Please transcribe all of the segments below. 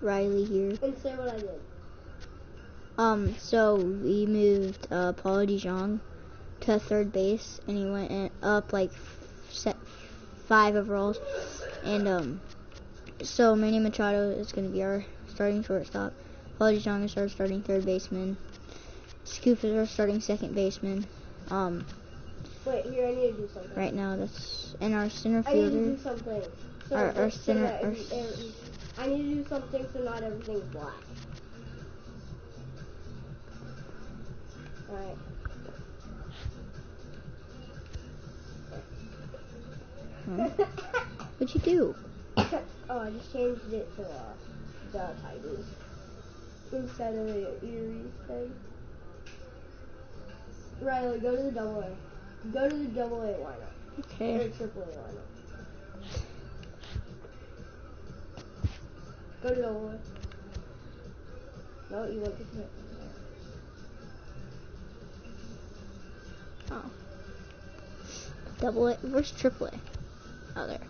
Riley here. And say what I did. So we moved Paul DeJong to third base, and he went up like 5 overalls. And so Manny Machado is going to be our starting shortstop. Paul DeJong is our starting third baseman. Scoop is our starting second baseman. Wait, here, I need to do something. Right now, that's in our center fielder. I need to do something. So Our center. I need to do something so not everything's black. Alright. Huh? What'd you do? Oh, I just changed it to the Tigers instead of the Erie thing. Riley, go to the double A. Go to the double A lineup. Okay. Or triple A lineup. Go to double A. No, you went to triple. Oh. Double A. Where's triple A? Oh, there.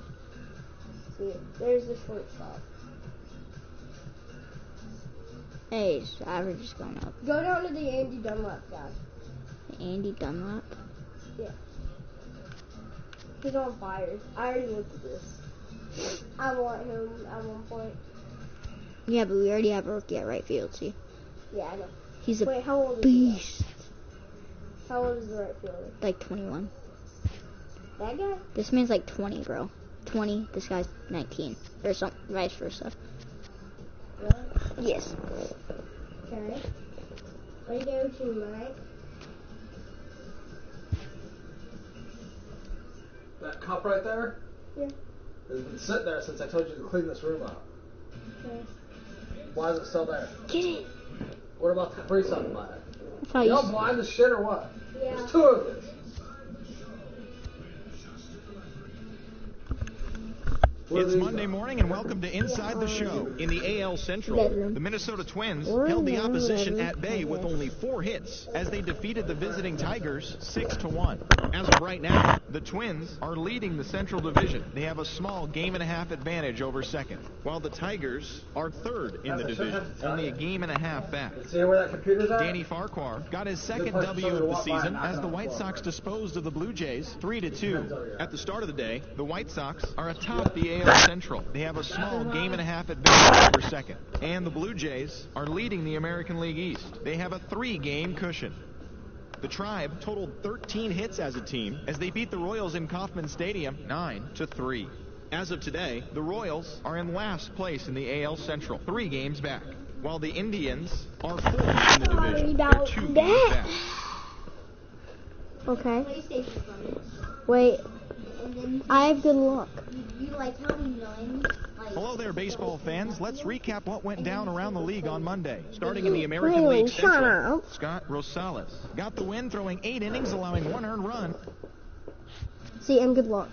See, there's the shortstop. Hey, his average is going up. Go down to the Andy Dunlap guy. Andy Dunlap? Yeah. He's on fire. I already looked at this. I want him at one point. Yeah, but we already have a rookie at right field, see? Yeah, I know. He's a Wait, how old is beast. he? How old is the right fielder? Like 21. That guy? This man's like 20, bro. 20, this guy's 19. Or something, vice versa. Really? Yes. Okay. Ready to go to right? That cup right there? Yeah. It's been sitting there since I told you to clean this room up. Okay. Why is it still there? Get it. What about the free something by it? I thought you Y'all blind as shit or what? Yeah. There's 2 of this. It's Monday morning and welcome to Inside the Show. In the AL Central, the Minnesota Twins held the opposition at bay with only 4 hits as they defeated the visiting Tigers 6-1. As of right now, the Twins are leading the Central Division. They have a small game-and-a-half advantage over second, while the Tigers are third in the division, only a game-and-a-half back. See where that computer's at? Danny Farquhar got his second W of the season as the White Sox disposed of the Blue Jays 3-2. At the start of the day, the White Sox are atop the AL Central. They have a small game-and-a-half advantage over second. And the Blue Jays are leading the American League East. They have a 3-game cushion. The Tribe totaled 13 hits as a team as they beat the Royals in Kauffman Stadium 9-3. As of today, the Royals are in last place in the AL Central, 3 games back, while the Indians are 4th in the division. They're 2 games back. Okay. Wait. I have good luck. Hello there, baseball fans. Let's recap what went down around the league on Monday. Starting in the American League Central, Scott Rosales got the win, throwing 8 innings, allowing 1 earned run. See, and good luck.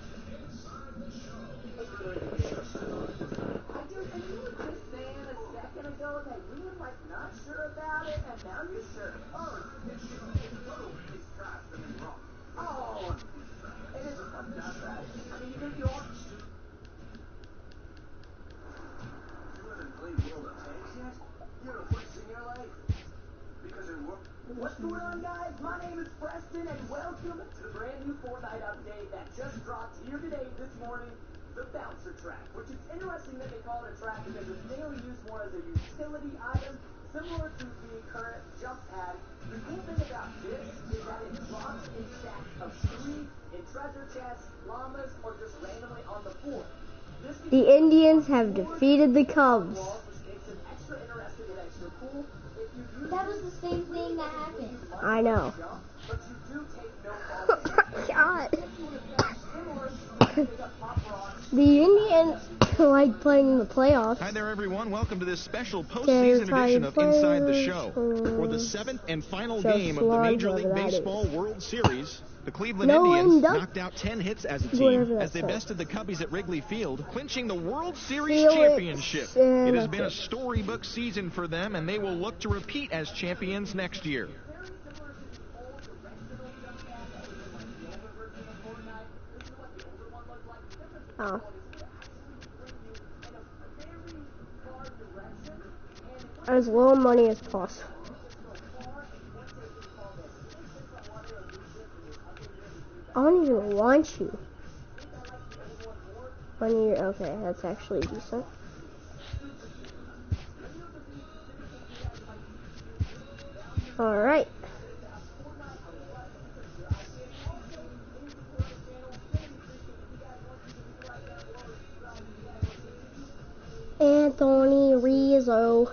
What's going on, guys? My name is Preston, and welcome to the brand new Fortnite update that just dropped here today, this morning, the Bouncer Track, which is interesting that they call it a track because it's mainly used more as a utility item, similar to the current jump pad. The cool thing about this is that it drops in stacks of 3 in treasure chests, llamas, or just randomly on the floor. The Indians have defeated the Cubs. Which makes it extra interesting and extra cool. That was the same thing that happened. I know. God. The Indians like playing in the playoffs. Hi there, everyone. Welcome to this special postseason edition of Inside the Show. For the 7th and final game of the Major League Baseball World Series, the Cleveland Indians knocked out 10 hits as a team as they bested the Cubbies at Wrigley Field, clinching the World Series championship. It has been a storybook season for them, and they will look to repeat as champions next year. Oh. as little money as possible. I don't even want you. Okay, that's actually decent. Alright. Anthony Rizzo.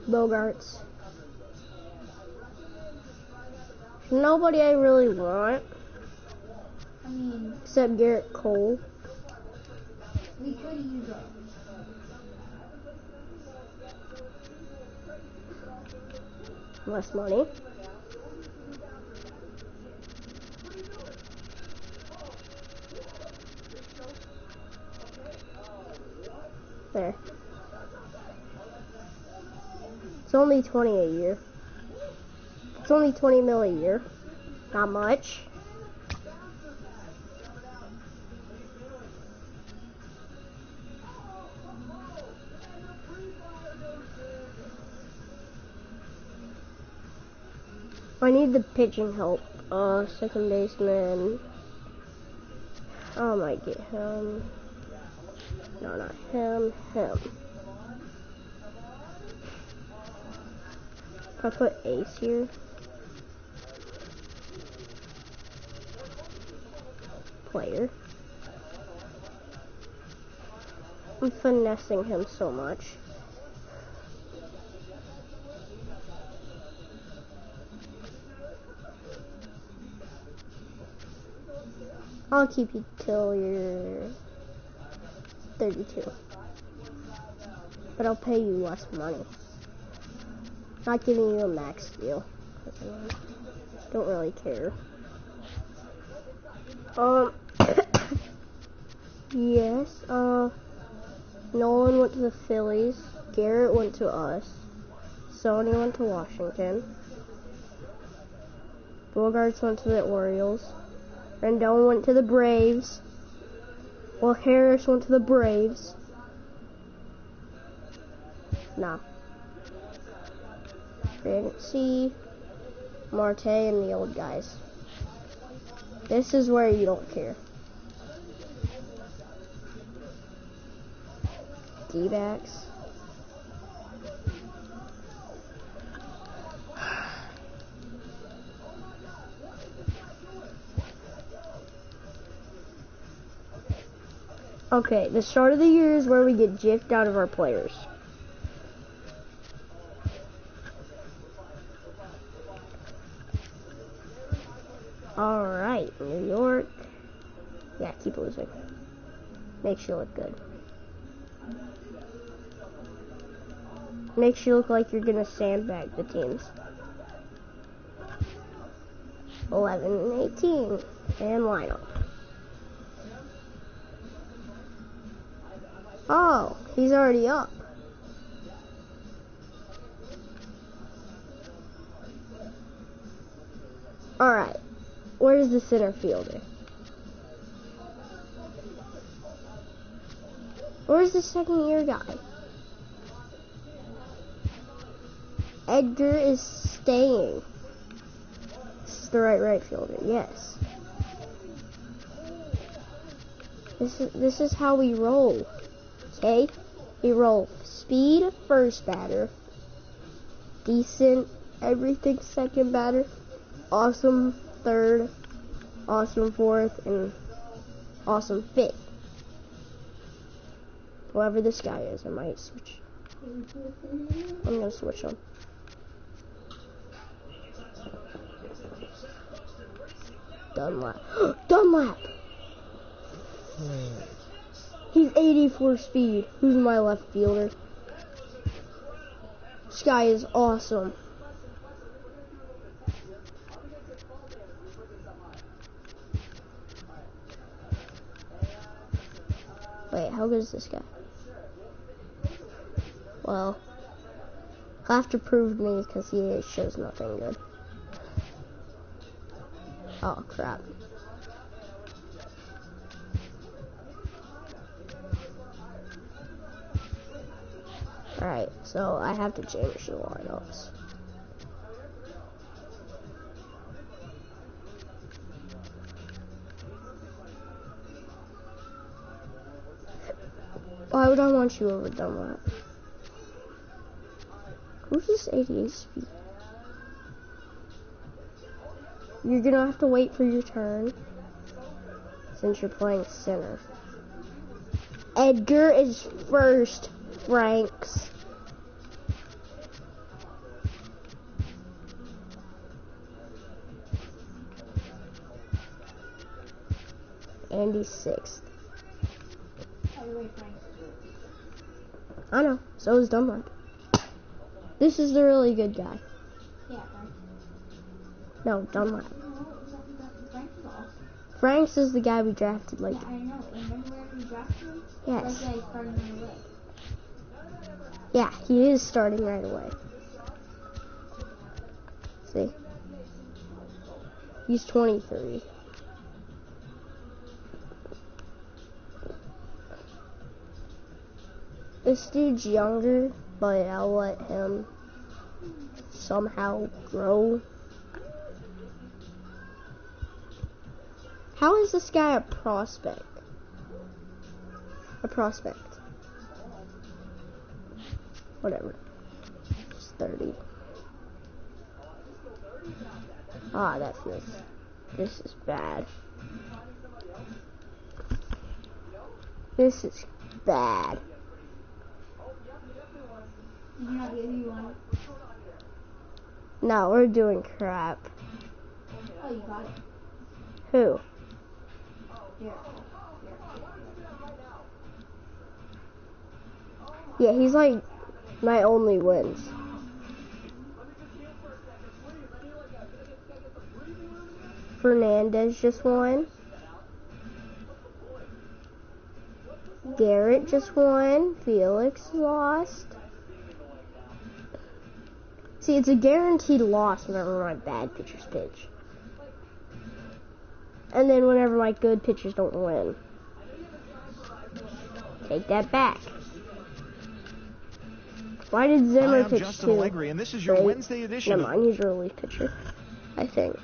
Bogarts. Nobody I really want. I mean, Except Garrett Cole. we could use it. Less money. There. It's only 20 a year. It's only 20 mil a year. Not much. I need the pitching help. Second baseman. I might get him. No, not him. Him. If I put Ace here. Player. I'm finessing him so much. I'll keep you till you're 32. But I'll pay you less money. Not giving you a max deal. I don't really care. Yes, Nolan went to the Phillies. Garrett went to us. Sony went to Washington. Bogarts went to the Orioles. Rendon went to the Braves. Well, Harris went to the Braves. Nah. Fancy, Marte, and the old guys. This is where you don't care. D-backs. Okay, the start of the year is where we get gypped out of our players. Alright, New York. Yeah, keep losing. Makes you look good. Makes you look like you're gonna sandbag the teams. 11 and 18. And lineup. Oh, he's already up. Alright. Where's the center fielder? Where's the second year guy? Edgar is staying. This is the right fielder, yes. This is how we roll. Okay? We roll speed first batter. Decent everything second batter. Awesome third. Awesome fourth, and awesome fifth. Whoever this guy is, I might switch. I'm gonna switch him. Dunlap. Dunlap! He's 84 speed. Who's my left fielder? This guy is awesome. Wait, how good is this guy? Well, he'll have to prove me because he shows nothing good. Oh, crap. Alright, so I have to change the lineups. Why would I want you over Dunlap? Who's this 88 speed? You're gonna have to wait for your turn since you're playing center. Edgar is first, Franks. Andy's sixth. I know, so is Dunlap. This is the really good guy. Yeah, Frank. No, Dunlap. No, Frank is awesome. Franks is the guy we drafted, like, Yeah, I know. And remember when we drafted him? yes. Like, yeah, he's starting right away. Yeah, he is starting right away. See? He's 23. This dude's younger, but I'll let him somehow grow. How is this guy a prospect? A prospect. Whatever. He's 30. Ah, that feels... This is bad. This is bad. You can have the other you want. No, we're doing crap. Oh, you got it. Who? Here. Yeah, he's like my only wins. Fernandez just won. Garrett just won. Felix lost. See, it's a guaranteed loss whenever my bad pitchers pitch. And then whenever my good pitchers don't win. Take that back. Why did Hi, Zimmer I'm pitch Justin too? Allegri, and this is your Wait, Wednesday edition never of mind, he's a relief pitcher, I think.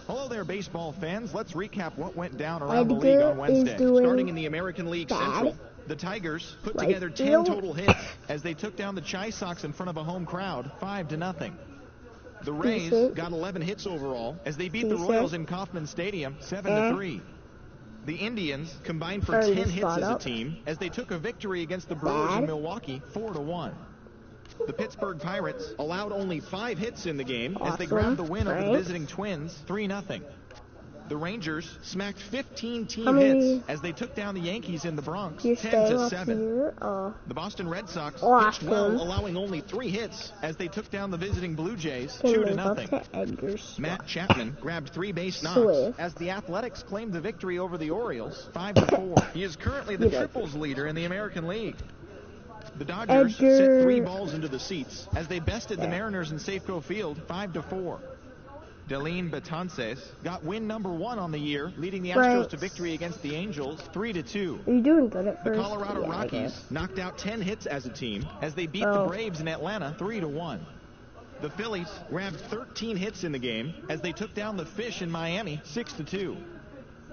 Hello there, baseball fans. Let's recap what went down around the league Edgar on Wednesday. is doing Starting in the American League bad. Central, the Tigers put Right together 10 field. total hits as they took down the Chi Sox in front of a home crowd, 5-0. The Rays Decent. got 11 hits overall as they beat the Decent. Royals in Kauffman Stadium, 7-3. The Indians combined for Earned 10 the hits spot as a up. team as they took a victory against the Brewers in Bad. Milwaukee, 4-1. The Pittsburgh Pirates allowed only 5 hits in the game as they Awesome. grabbed the win over the Right. visiting Twins, 3-0. The Rangers smacked 15 team How many- hits as they took down the Yankees in the Bronx, You're staying up 10-7. here. The Boston Red Sox pitched Awesome. well, allowing only 3 hits as they took down the visiting Blue Jays, Can move 2-0. up to Edgar's Matt spot. Chapman grabbed 3 base knocks Swift. as the Athletics claimed the victory over the Orioles, 5-4. He is currently the You like triples leader in the American League. The Dodgers Edgar. sent 3 balls into the seats as they bested the Mariners in Safeco Field, 5-4. Deline Betances got win number 1 on the year, leading the Astros Franks. to victory against the Angels, 3-2. Are you doing good at The first? Colorado Yeah, I Rockies guess. knocked out 10 hits as a team as they beat Oh. the Braves in Atlanta 3-1. The Phillies grabbed 13 hits in the game as they took down the Fish in Miami 6-2.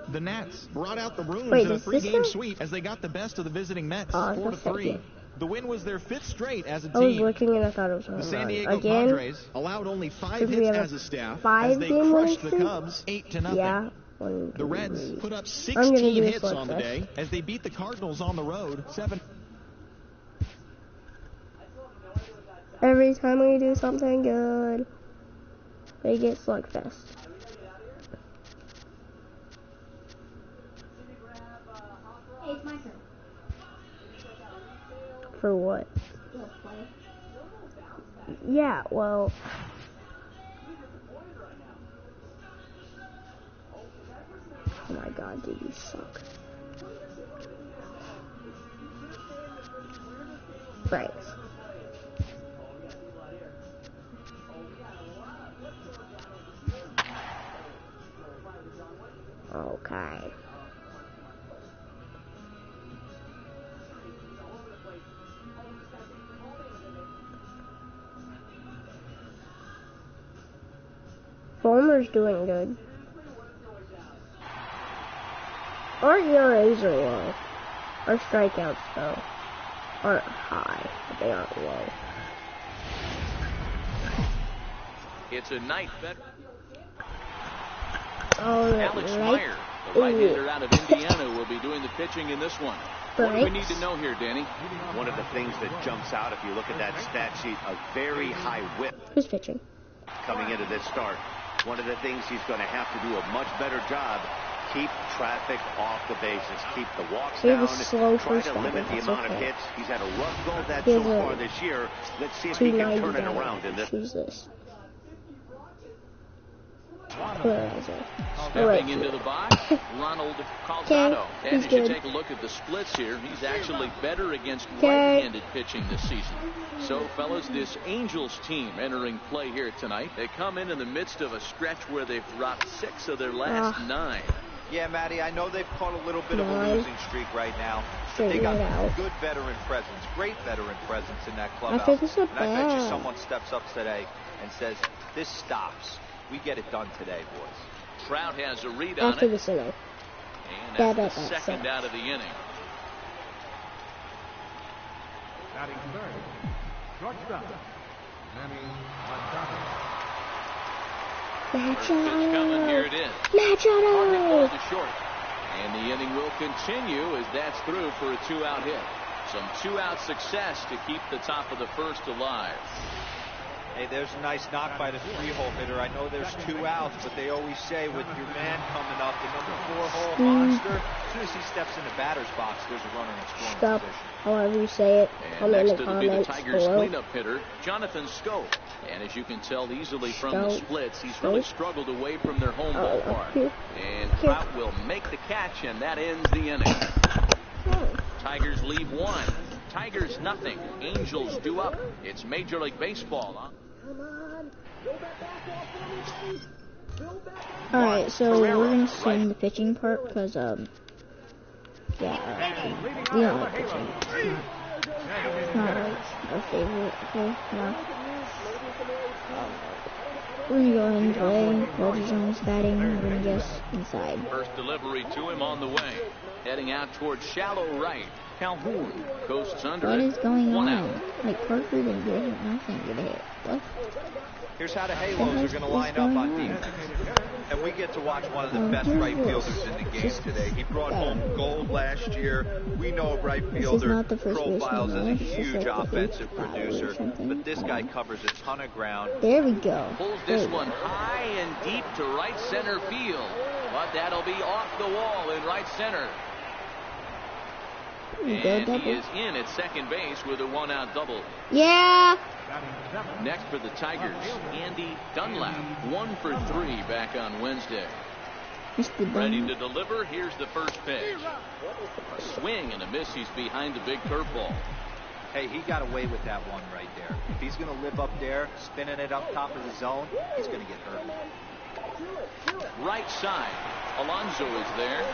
The Nats brought out the Bruins Wait, in a is this 3-game a- sweep as they got the best of the visiting Mets Oh, I was gonna 4-3. say, The win was their 5th straight as a I was team. looking and I thought it was a The home San run. Diego Again? Padres allowed only 5 Did we hits have a as a staff as 5 they game winning crushed the streak? Cubs 8-0. Yeah. 1, The 2, Reds 3. put up I'm gonna 16 do a hits on the slugfest. day as they beat the Cardinals on the road 7. Every time we do something good, they get slugfest. Hey, it's my turn. For what? Go play. Yeah, well, oh my god, dude, you suck. Franks. Okay. Fulmer's doing good. Our ERAs are low. Our strikeouts, though, aren't high, but they aren't low. It's a night bet. Alex Meyer, the right-hander out of Indiana, will be doing the pitching in this one. What do we need to know here, Danny? One of the things that jumps out if you look at that stat sheet, a very high whip. Who's pitching? Coming into this start. One of the things he's going to have to do a much better job, keep traffic off the bases, keep the walks down, try to limit the amount of hits. He's had a rough go of that so far this year. Let's see if he can turn it around in this. Who's this? Stepping into the box, Ronald Calzado. And as you take a look at the splits here, he's actually better against right-handed pitching this season. So, fellas, this Angels team entering play here tonight. They come in the midst of a stretch where they've dropped 6 of their last 9. Yeah, Matty, I know they've caught a little bit of a losing streak right now, but they got good veteran presence, great veteran presence in that clubhouse. And I bet you someone steps up today and says, this stops. We get it done today, boys. Trout has a read on After it. this inning. And that's the second out of the inning. Batting third, shortstop, Manny Machado. First pitch coming, here it is. Machado! To short. And the inning will continue as that's through for a 2-out hit. Some 2-out success to keep the top of the first alive. Hey, there's a nice knock by the 3-hole hitter. I know there's 2 outs, but they always say with your man coming up, the number 4-hole monster, as soon as he steps in the batter's box, there's a runner in scoring position. However you say it, and next it'll be the Tigers cleanup hitter, Jonathan Scope. And as you can tell easily from the splits, he's really struggled away from their home ballpark. And Trout will make the catch, and that ends the inning. Tigers leave 1. Tigers nothing. Angels due up. It's Major League Baseball, huh? Alright, so we're gonna sing the pitching part because we don't like pitching. It's not like our favorite. Okay, no. We're gonna go ahead and play. Roger Jones batting. We're gonna guess inside. First delivery to him on the way. Heading out towards shallow right. Calhoun coasts under. What is going 1 on? out. Like Parker didn't get hit. Nothing get hit. What? Here's how the Halos are going to line up on defense. And we get to watch one of the best right fielders in the game today. He brought home gold last year. We know a right fielder profiles as a huge offensive producer, but this guy covers a ton of ground. There we go. Pulls this one high and deep to right center field. But that'll be off the wall in right center. And he is in at second base with a 1-out double. Yeah. Next for the Tigers, Andy Dunlap, 1 for 3 back on Wednesday. Ready to deliver. Here's the first pitch. A swing and a miss. He's behind the big curveball. Hey, he got away with that one right there. If he's going to live up there, spinning it up top of the zone, he's going to get hurt. Right side, Alonso is there.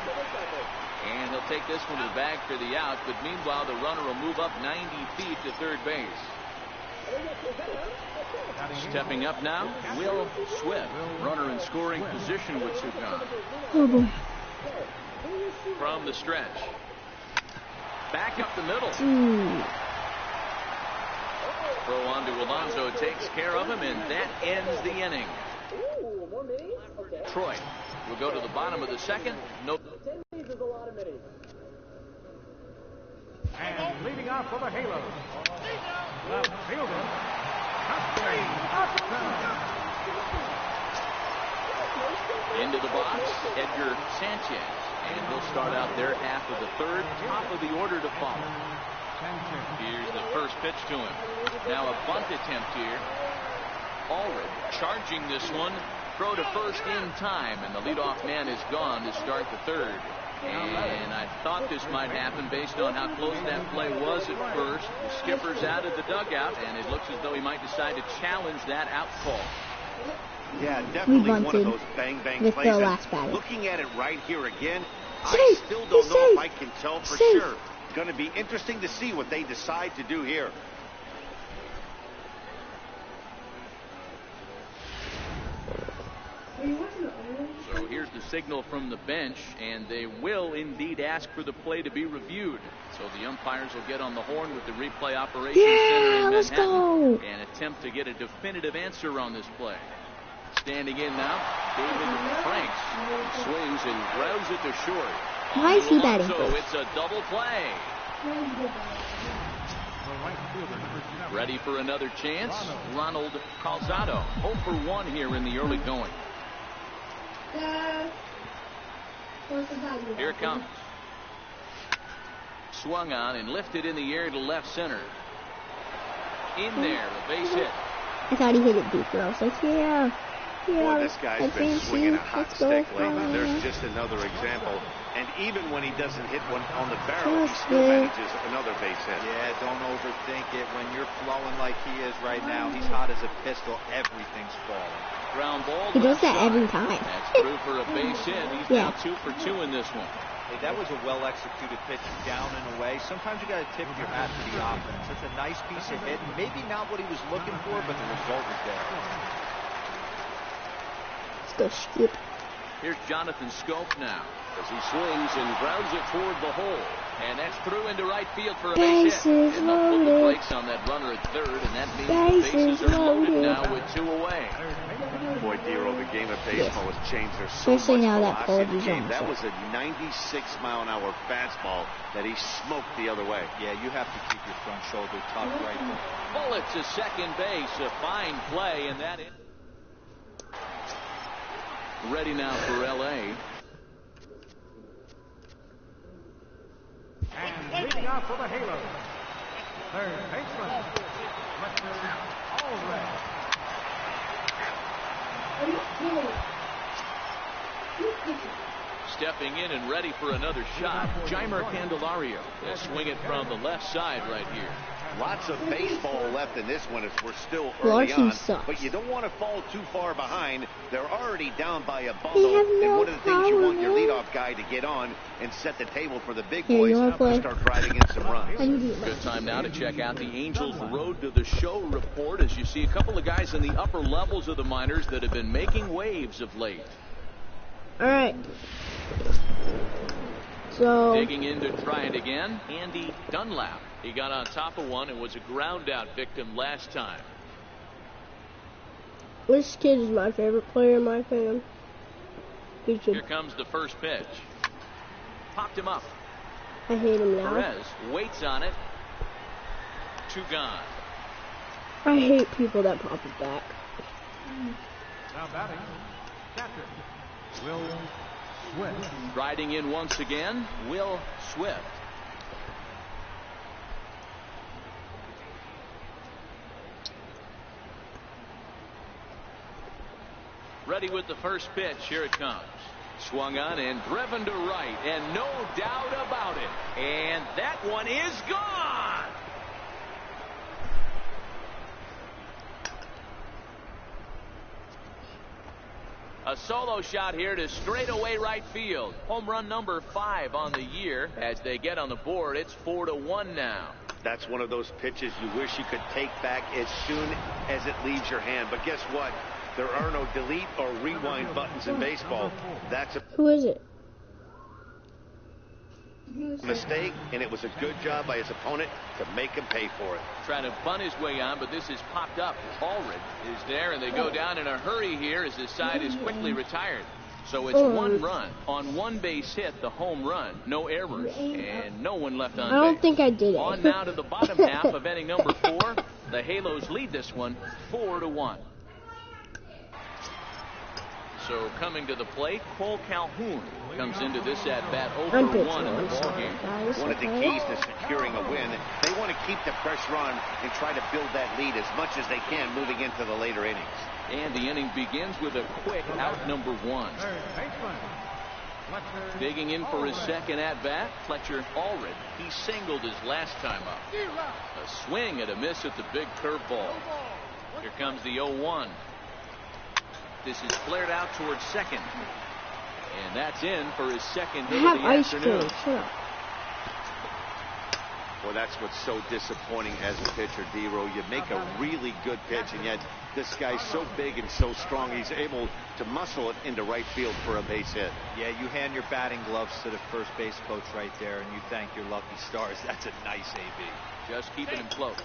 And he'll take this one to the bag for the out. But meanwhile, the runner will move up 90 feet to third base. Stepping up now, Will Swift. Runner in scoring position with Sukan. Oh boy. From the stretch. Back up the middle. Throw on to Alonso, takes care of him, and that ends the inning. Troy will go to the bottom of the second. Nope. And leading off for the Halos, the fielder, into the box, Edgar Sanchez. And he'll start out their half of the third, top of the order to follow. Here's the first pitch to him. Now a bunt attempt here. Allred charging this one. Throw to first in time, and the leadoff man is gone to start the third. And I thought this might happen based on how close that play was at first. The skipper's out of the dugout, and it looks as though he might decide to challenge that out call. Yeah, definitely one of those bang-bang plays. The last batter. Looking at it right here again, I still don't know if I can tell for sure. Going to be interesting to see what they decide to do here. signal from the bench, and they will indeed ask for the play to be reviewed. So the umpires will get on the horn with the replay operations center in let's Manhattan go. and attempt to get a definitive answer on this play. Standing in now, David Franks swings and grounds it to short. Why is he batting So first? it's a double play. Ready for another chance, Ronald Calzado. 0 for 1 here in the early going. Here it comes. Swung on and lifted in the air to left center. In there, a base hit. I thought he hit it deep, but I was like, yeah. Boy, this guy's been swinging a hot Let's go, stick lately. Colin. There's just another example. And even when he doesn't hit one on the barrel, he still manages another base hit. Yeah, don't overthink it. When you're flowing like he is right now, he's hot as a pistol. Everything's falling. Ground ball. He does left that every side. time. That's through for a base hit. He's Yeah. now 2 for 2 in this one. Hey, that was a well-executed pitch down and away. Sometimes you got to tip your hat to the offense. It's a nice piece of hit. Maybe not what he was looking for, but the result was there. Let's go, Skip. Here's Jonathan Scope now as he swings and grounds it toward the hole. And that's through into right field for a base hit. Bases And they'll put the loaded. brakes on that runner at third, and that means the bases are loaded now with 2 away. Boy, Dero, the game of baseball has changed. There's so Especially much now that velocity in Paul the game. DeJong That sucks. was a 96-mile-an-hour fastball that he smoked the other way. Yeah, you have to keep your front shoulder tough right there. Bullet to second base. A fine play, and that is ready now for L.A. And leading off for the Halos, third baseman, Fletcher Allred. Stepping in and ready for another shot, Jeimer Candelario. They'll swing it from the left side right here. Lots of baseball left in this one as we're still Larson early on. sucks. But you don't want to fall too far behind. They're already down by a They bundle. have And no one of the things you power, want your man. leadoff guy to get on and set the table for the big Here, boys you wanna to play? start driving in some runs. I need to get Good time now to check out the Angels Road to the Show report as you see a couple of guys in the upper levels of the minors that have been making waves of late. Alright. So, Digging in to try it again, Andy Dunlap. He got on top of one and was a ground out victim last time. this kid is my favorite player in my opinion. Good Here kid. comes the first pitch. Popped him up. I hate him now. Perez waits on it. 2 gone. I hate people that pop it back. Now batting, catcher, Will Swift. Riding in once again, Will Swift. Ready with the first pitch. Here it comes. Swung on and driven to right, and no doubt about it. And that one is gone. A solo shot here to straightaway right field. Home run number 5 on the year. As they get on the board, it's 4-1 now. That's one of those pitches you wish you could take back as soon as it leaves your hand. But guess what? There are no delete or rewind buttons in baseball. That's a Who is it? mistake, and it was a good job by his opponent to make him pay for it. Trying to bunt his way on, but this is popped up. Allred is there, and they go down in a hurry here as this side is quickly retired. So it's 1 run on 1 base hit, the home run, no errors, and no one left on base. I don't think I did it. On now to the bottom half of inning number 4. The Halos lead this one 4-1. So coming to the plate, Cole Calhoun comes into this at-bat 0 for 1 in the ballgame. One of the keys to securing a win, they want to keep the pressure on and try to build that lead as much as they can moving into the later innings. And the inning begins with a quick out number 1. Third baseman, Fletcher Digging in for his second at-bat, Fletcher Allred. He singled his last time up. A swing and a miss at the big curveball. Here comes the 0-1. This is flared out towards second. And that's in for his second I hit have of the ice afternoon. cream. Shut up. Well, that's what's so disappointing as a pitcher, D-Row. You make a really good pitch, and yet this guy's so big and so strong, he's able to muscle it into right field for a base hit. Yeah, you hand your batting gloves to the first base coach right there, and you thank your lucky stars. That's a nice AB. Just keeping him close.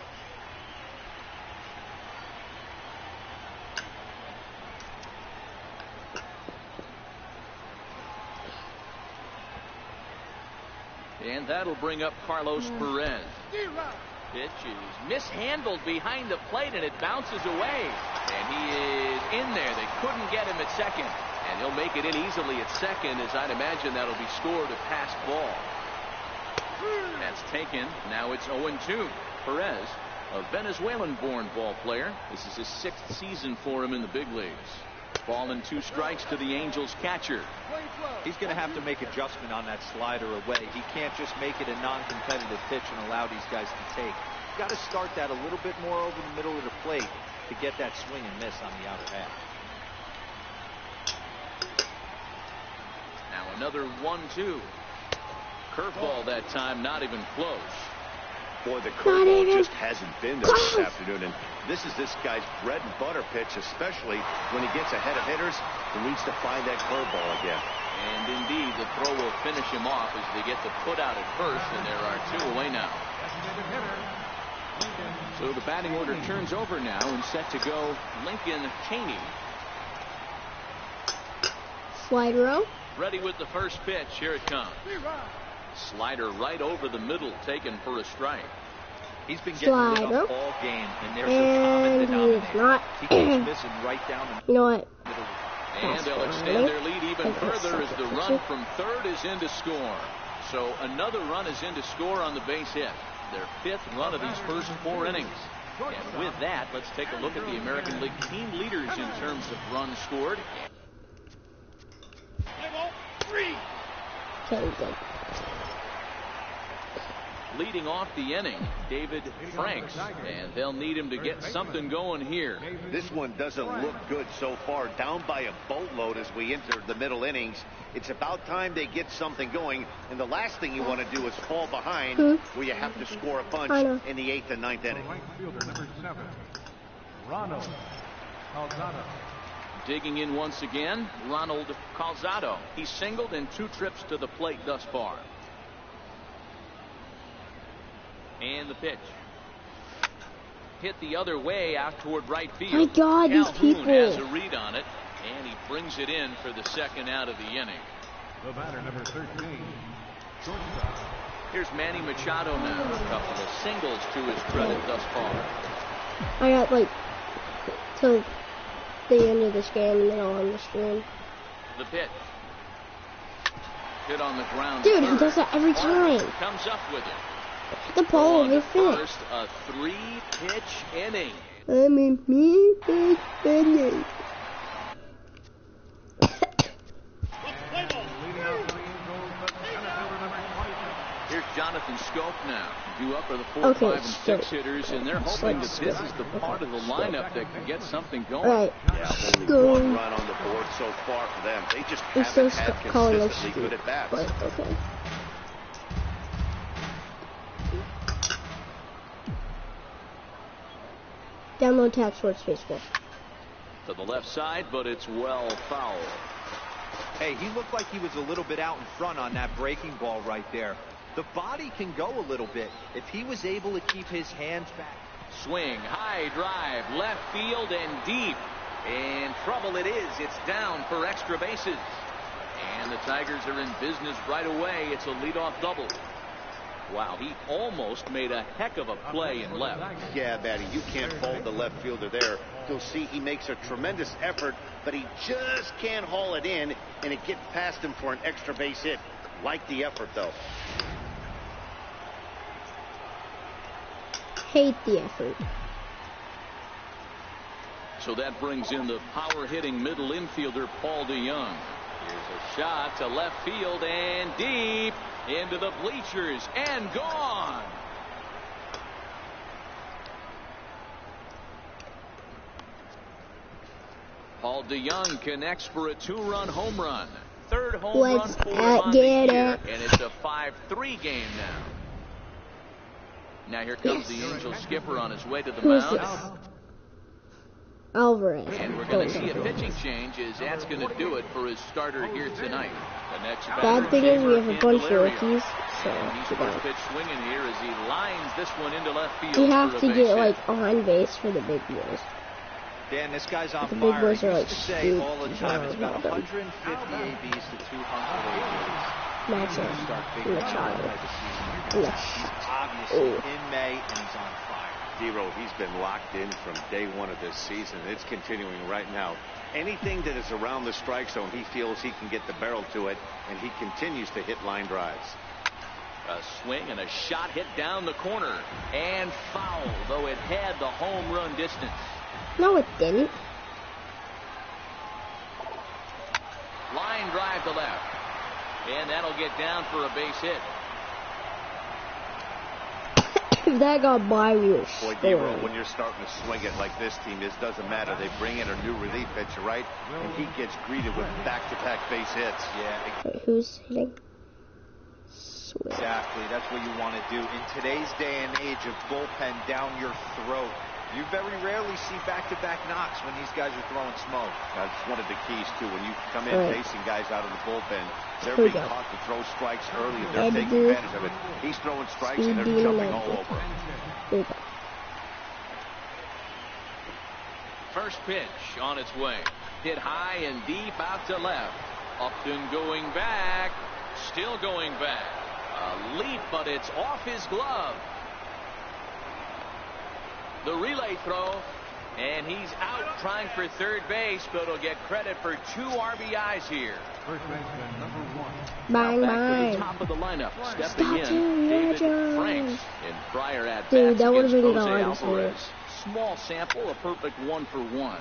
And that'll bring up Carlos Perez. Pitch is mishandled behind the plate, and it bounces away. And he is in there. They couldn't get him at second. And he'll make it in easily at second, as I'd imagine that'll be scored a passed ball. That's taken. Now it's 0-2. Perez, a Venezuelan-born ball player. This is his 6th season for him in the big leagues. Ball and 2 strikes to the Angels catcher. He's going to have to make adjustment on that slider away. He can't just make it a non-competitive pitch and allow these guys to take. He's got to start that a little bit more over the middle of the plate to get that swing and miss on the outer half. Now another 1-2. Curveball that time, not even close. Boy, the curveball just hasn't been there this afternoon, and this is this guy's bread and butter pitch, especially when he gets ahead of hitters. He needs to find that curveball again. And indeed, the throw will finish him off as they get the put out at first, and there are 2 away now. So the batting order turns over now, and set to go Lincoln Cheney. Slider. Ready with the first pitch. Here it comes. Slider right over the middle, taken for a strike. He's been getting lit up all game, and there's a common denominator. He keeps missing right down the middle. You know what? And they'll extend their lead even further as the run from third is in to score. So another run is in to score on the base hit. Their 5th run of these first 4 innings. And with that, let's take a look at the American League team leaders in terms of runs scored. Okay, good. Leading off the inning, David Franks, and they'll need him to get something going here. This one doesn't look good so far, down by a boatload as we enter the middle innings. It's about time they get something going, and the last thing you want to do is fall behind where you have to score a bunch in the 8th and 9th inning. Right fielder number 7, Ronald Calzado. Digging in once again, Ronald Calzado. He's singled in 2 trips to the plate thus far. And the pitch. Hit the other way out toward right field. My God, these people. Has a read on it, and he brings it in for the 2nd out of the inning. The batter, number 13, shortstop. Here's Manny Machado now. A couple of singles to his credit thus far. I got like till the end of this game, and then I'll on the screen. The pitch. Hit on the ground. Dude, he does that every time. Comes up with it. The ball over first, a 3-pitch inning. I mean, me, big inning. Here's Jonathan Scope now. Due up are the 4, 5, and 6 hitters, and they're hoping that this is the part of the lineup that can get something going. Right. Yeah, only 1 run on the board so far for them. They just haven't had consistently good at bats. Okay. Download tap Sports Baseball. To the left side, but it's well fouled. Hey, he looked like he was a little bit out in front on that breaking ball right there. The body can go a little bit if he was able to keep his hands back. Swing, high drive, left field and deep. In trouble it is. It's down for extra bases. And the Tigers are in business right away. It's a leadoff double. Wow, he almost made a heck of a play in left. Yeah, Matty, you can't fault the left fielder there. You'll see he makes a tremendous effort, but he just can't haul it in, and it gets past him for an extra base hit. Like the effort, though. Hate the effort. So that brings in the power-hitting middle infielder, Paul DeYoung. Here's a shot to left field and deep into the bleachers and gone. Paul DeYoung connects for a 2-run home run. 3rd home run for him on the year, and it's a 5-3 game now. Now here comes the Angels skipper on his way to the Who's mound. this? Alvarez. And we're going to see a pitching change as that's going to do it for his starter here tonight. The next Bad thing is we have a bunch of rookies, so and he's first pitch swinging here as he lines this one into left field. you have for a to base get hit. like on base for the big boys. Dan, this guy's on The big fire. boys He are used like to say Steve all the time, it's about Jobs. 150 ABs to 200 ABs. Matchup. He's start figuring out Machado. type of season. Yes. He's obviously in May, and he's on fire. Zero, he's been locked in from day one of this season. It's continuing right now. Anything that is around the strike zone, he feels he can get the barrel to it, and he continues to hit line drives. A swing and a shot hit down the corner. And foul, though it had the home run distance. No, it didn't. Line drive to left. And that'll get down for a base hit. If that got by, we were Boy, Dero, scoring. when you're starting to swing it like this team is, doesn't matter. They bring in a new relief pitcher, right? And he gets greeted with back-to-back base hits. Yeah, Wait, who's hitting? Sweet. exactly. That's what you want to do. In today's day and age of bullpen down your throat, you very rarely see back-to-back knocks when these guys are throwing smoke. That's one of the keys, too. When you come in Right. facing guys out of the bullpen, they're Here we being go. taught to throw strikes early, and they're Ed taking Duke. advantage of it. He's throwing strikes, Speed and they're Demon jumping Ed all Duke. over him. Here we go. First pitch on its way. Hit high and deep out to left. Upton going back. Still going back. A leap, but it's off his glove. The relay throw. And he's out trying for third base, but he'll get credit for 2 RBIs here. First baseman, number 1. Bang, Back to bang. the top of the lineup. Stepping Stop in, him, David John. Franks. In prior at bats Dude, that would've against been Jose gone, so- Alvarez. Small sample, a perfect 1-for-1.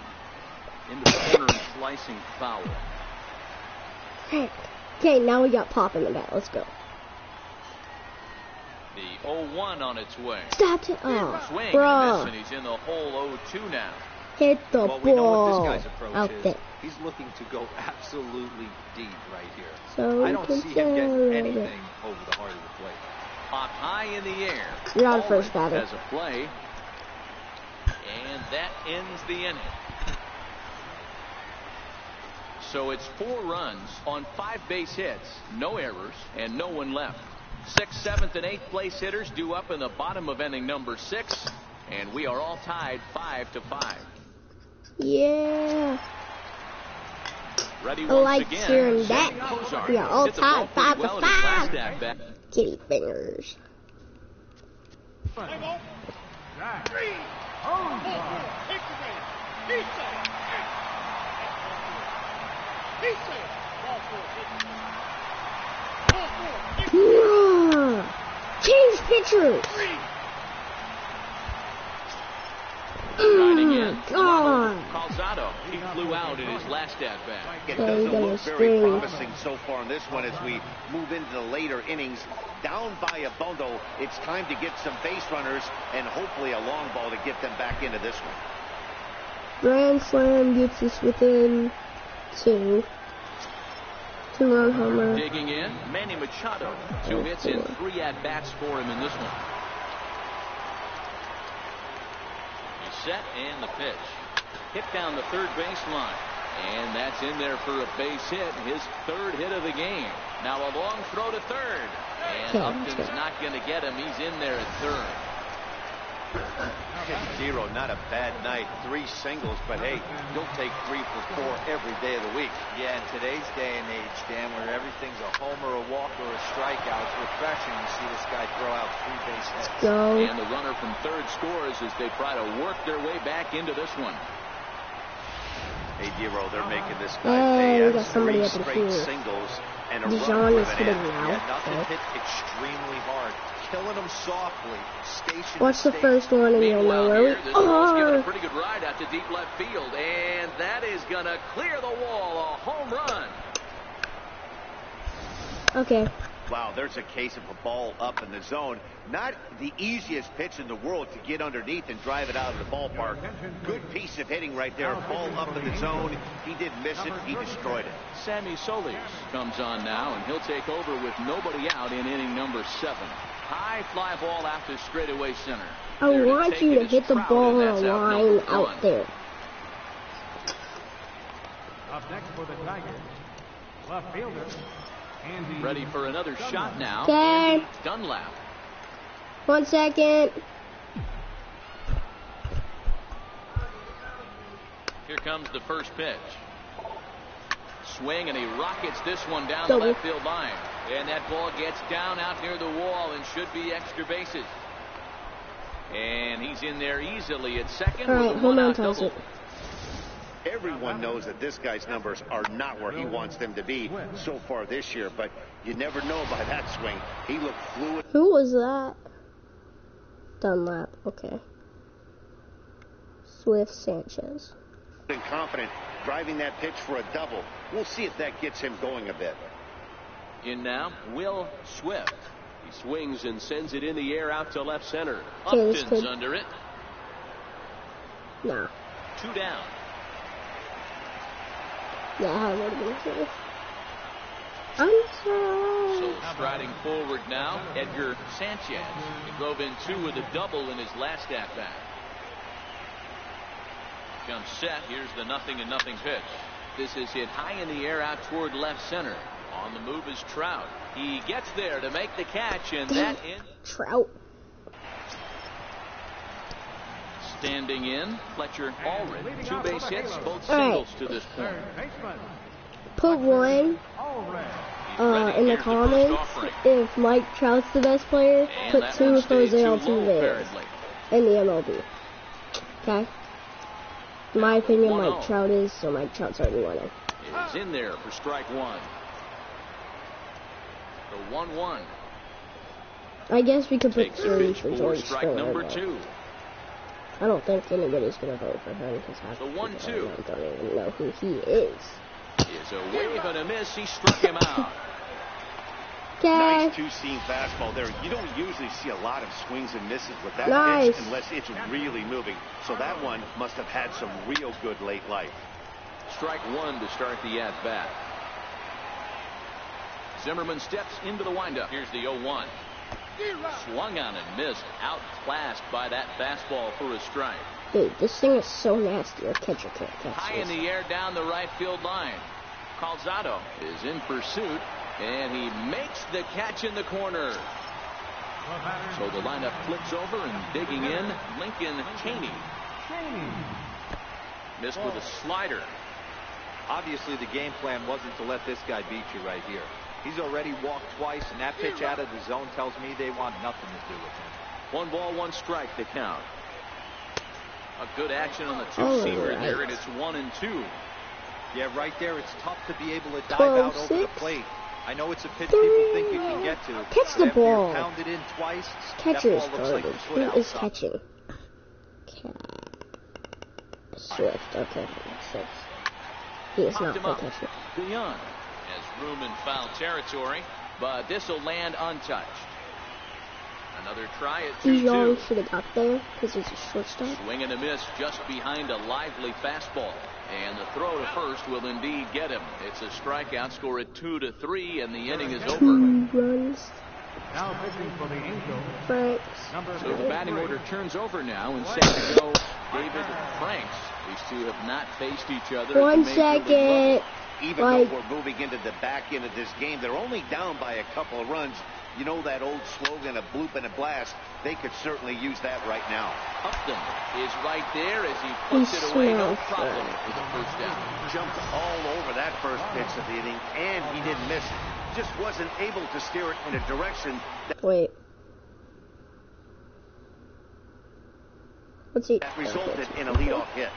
Into the corner and slicing foul. Okay, now we got pop in the bat. Let's go. The 0-1 on its way. Stop it. Oh, Swing and a miss, bro. and he's in the hole 0-2 now. Hit the Well, we know what ball. this guy's approach Out is. there. He's looking to go absolutely deep right here. So I don't see him getting conservative. anything over the heart of the plate. Popped high in the air. You're on Allred first batter. has a play. And that ends the inning. So it's 4 runs on 5 base hits, no errors, and no one left. 6th, 7th, and 8th place hitters due up in the bottom of inning number 6, and we are all tied 5-5. Yeah. Ready I once like again. hearing Sammy that. Cozart We are all hit the ball tied pretty well in his 5-5. last at-bat. Kitty fingers. Jack. Home run. Yeah. Change pitchers. Riding in. God. Calzado. He flew out in his last at-bat. It Yeah, doesn't you gotta look very string. promising so far in this one as we move into the later innings. Down by a bundle, it's time to get some base runners and hopefully a long ball to get them back into this one. Grand slam gets us within 2. 2-run homer. Digging in, Manny Machado. 2 hits in 3 at-bats for him in this one. He's set and the pitch. Hit down the third baseline. And that's in there for a base hit. His 3rd hit of the game. Now a long throw to third. And Upton's not going to get him. He's in there at third. 0, not a bad night. 3 singles, but hey, you'll take 3 for 4 every day of the week. Yeah, in today's day and age, Dan, where everything's a homer, a walk, or a strikeout, it's refreshing to see this guy throw out 3 base hits. Go. And the runner from third scores as they try to work their way back into this one. Hey, Dero, they're making this Hey, guy pay. we That's got somebody 3 up in straight here. singles and a Dijon run is driven hitting in. now. Yeah, nothing Okay. hit extremely hard. Killing them softly. Station What's to the station. first one and you'll know Meanwhile where we here, this ball's given a are. pretty good ride out to deep left field. And that is going to clear the wall. A home run. Okay. Wow, there's a case of a ball up in the zone. Not the easiest pitch in the world to get underneath and drive it out of the ballpark. Good piece of hitting right there. Ball up in the zone. He didn't miss it. He destroyed it. Sammy Solis comes on now, and he'll take over with nobody out in inning number 7. High fly ball out to straightaway center. I want you to hit the ball on a line out there. Up next for the Tigers, left fielder, Andy. Ready for another shot now. Okay. Dunlap. 1 second. Here comes the first pitch. Swing, and he rockets this one down Double. the left field line. And that ball gets down out near the wall and should be extra bases. And he's in there easily at second. All right, with a hold on, one-out toss double. it. Everyone knows that this guy's numbers are not where he wants them to be so far this year, but you never know by that swing. He looked fluid. Who was that? Dunlap. Okay. Swift Sanchez. And confident, driving that pitch for a double. We'll see if that gets him going a bit. In now, Will Swift. He swings and sends it in the air out to left center. Okay, this Upton's could- under it. Nah. 2 down. Yeah, I would have been safe. I'm sorry. So striding forward now, Edgar Sanchez. He drove in 2 with a double in his last at-bat. Jump set. Here's the 0-0 pitch. This is hit high in the air out toward left center. On the move is Trout. He gets there to make the catch, and that in. Trout. Standing in, Fletcher Allred. 2 base hits, both All right. singles to this point. Third baseman, Put one He's ready. in the Here's first comments offering. if Mike Trout's the best player. And Put that 2 one if Jose stayed too low, Altuve is apparently. in the MLB. Okay? In my opinion, 1-0. Mike Trout is, so Mike Trout's already winning. Is in there for strike 1. The 1-1 I guess we could put takes the 3 pitch for for George strike Springer, number but 2. I don't think anybody's going to vote for him because half The the people 1-2 I don't even know who he is. is a wave and a miss. He struck him out. Okay. Nice two-seam fastball there. You don't usually see a lot of swings and misses with that Nice. pitch unless it's really moving. So that one must have had some real good late life. Strike 1 to start the at-bat. Zimmerman steps into the windup. Here's the 0-1. Swung on and missed. Outclassed by that fastball for a strike. Dude, this thing is so nasty. Our catcher can't catch High in this. the air down the right field line. Calzado is in pursuit, and he makes the catch in the corner. So the lineup flips over, and digging in, Lincoln Chaney. Missed with a slider. Obviously, the game plan wasn't to let this guy beat you right here. He's already walked twice, and that pitch out of the zone tells me they want nothing to do with him. 1 ball, 1 strike, the count. A good action on the two-seamer there, and it's 1-2. Yeah, right there, it's tough to be able to dive out over the 12-6. plate. I know it's a pitch people think you can get to. Catch but the after you're ball. pounded in twice, Catcher is that ball looks like garbage. a Who foot is outside. catching? Swift. Okay, that makes sense. He is not Popped him the up. catcher. DeYoung has room in foul territory, but this will land untouched. Another try at DeYoung 2-2. should have got there because he's a shortstop. Swing and a miss just behind a lively fastball. And the throw to first will indeed get him. It's a strikeout, score at 2-3, and the inning is over. 2 runs. now pitching for the Angels, Franks. number So the batting 33. order turns over now, and set to go David Franks. These two have not faced each other. at 1 the major league second. level. Even Like- though we're moving into the back end of this game, they're only down by a couple of runs. You know that old slogan, a bloop and a blast. They could certainly use that right now. Upton is right there as he puts He it away. No smashed problem it. with the first down. Jumped all over that first pitch of the inning, and he didn't miss it. Just wasn't able to steer it in a direction Wait. What's he? that resulted in a leadoff hit.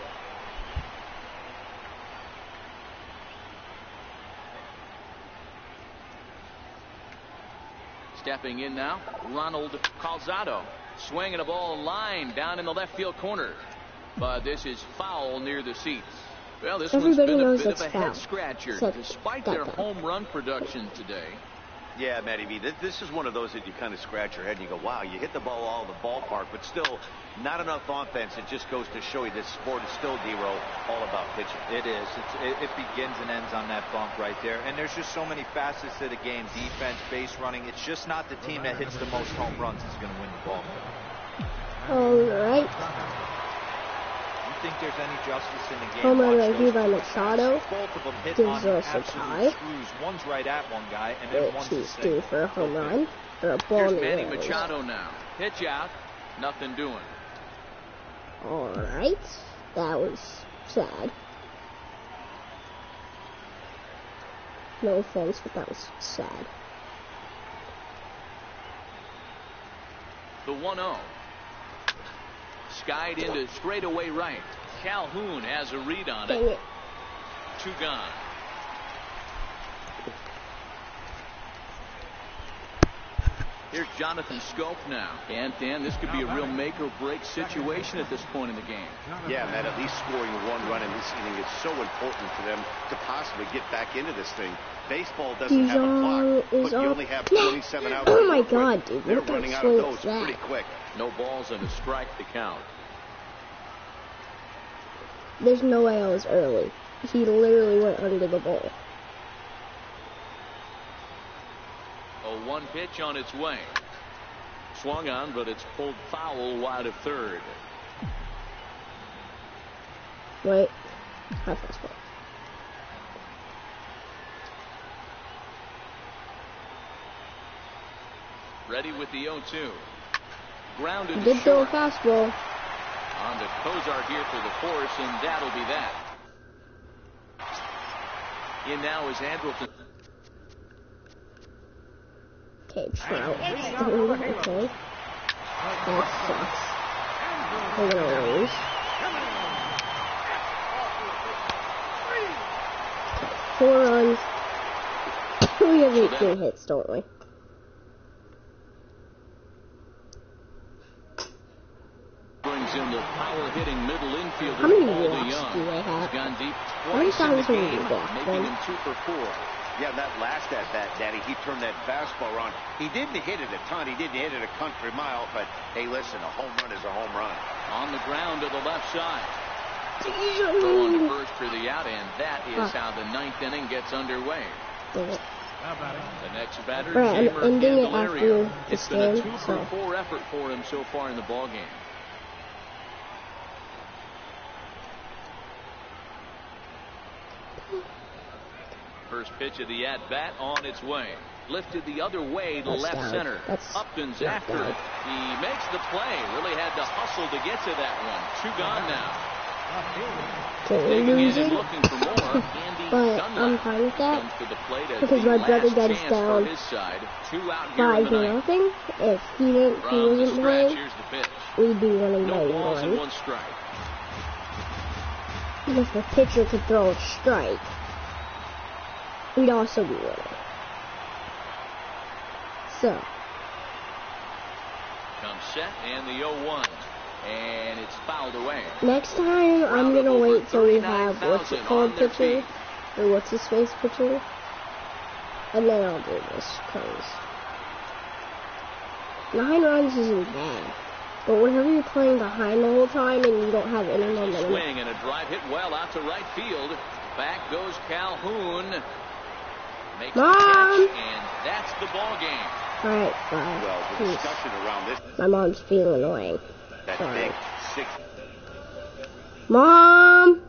Stepping in now, Ronald Calzado. Swinging a ball line down in the left field corner. But this is foul near the seats. Well, this one's Everybody been a knows bit of that's a head foul. scratcher. Except Despite that their guy. home run production today, Yeah, Matty B, this is one of those that you kind of scratch your head and you go, wow, you hit the ball all the ballpark, but still not enough offense. It just goes to show you this sport is still, D-Row, all about pitching. It is. It begins and ends on that bump right there. And there's just so many facets to the game. Defense, base running. It's just not the team that hits the most home runs that's going to win the ball. All right. You think there's any justice in the game? Home run right here by Machado. Both of them hit Gives on us a absolute tie. screws. One's right at one guy, and then one's the He's same. due for a home run. Or a ball Here's in the Manny air. Machado now. Pitch out. Nothing doing. All right. That was sad. No offense, but that was sad. The 1-0. Skied into straightaway right. Calhoun has a read on Dang it. it. 2 gone. Here's Jonathan Scope now. And Dan, this could be a real make or break situation at this point in the game. Yeah, Matt, at least scoring 1 run in this inning is so important for them to possibly get back into this thing. Baseball doesn't have a clock, but you only have 27 outs. Oh my God, dude. They're What kind running of out of swing those is that? pretty quick. No balls and a strike to count. There's no way I was early. He literally went under the ball. A 1 pitch on its way. Swung on, but it's pulled foul wide of third. Wait. High fastball. Ready with the 0-2. Grounded He to did throw a short. fastball. On to Kozar here for the force, and that'll be that. In now is Andrelton. Okay, Trout. Okay. That sucks. We're gonna lose. Okay, 4 runs. We have 18 hits, don't we? Brings in the power-hitting middle infielder. How many Paul walks DeYoung. do they have? He's gone deep How many twice in times the will we game, walk making them? him 2 for 4. Yeah, that last at-bat, Daddy, he turned that fastball around. He didn't hit it a ton. He didn't hit it a country mile, but, hey, listen, a home run is a home run. On the ground to the left side. Throw on to first for the out, and that is how the 9th inning gets underway. The next batter, Right, I'm Jamer ending it Candelario. after It's this been a game, 2 so. for 4 effort for him so far in the ball game. First pitch of the at-bat on its way. Lifted the other way to That's left down. center. That's Upton's not after down. it. He makes the play. Really had to hustle to get to that one. 2 gone now. Okay, Digging we're in losing. and looking for more. Andy But Dunlap I'm fine with that. comes to the plate as Because the my brother last got us chance down for his side. 2 out here in the 5-0. ninth. If he From the wasn't stretch, playing, here's the pitch. we'd be winning by No balls and 1. 1 strike. And if the pitcher could throw a strike, we'd also be winning. So, Comes set and the 0-1. And it's fouled away. next time I'm gonna wait till we have what's it called pitcher, or what's his face pitcher, and then I'll do this, cause 9 runs isn't bad. But whenever you're playing behind the whole time and you don't have any There's a momentum, swing and a drive hit well out to right field. Back goes Calhoun. Makes the Mom! catch, and that's the ball game. alright, bye. Well, the Peace. discussion around this, My mom's feeling annoying. that Sorry. big 6. Mom!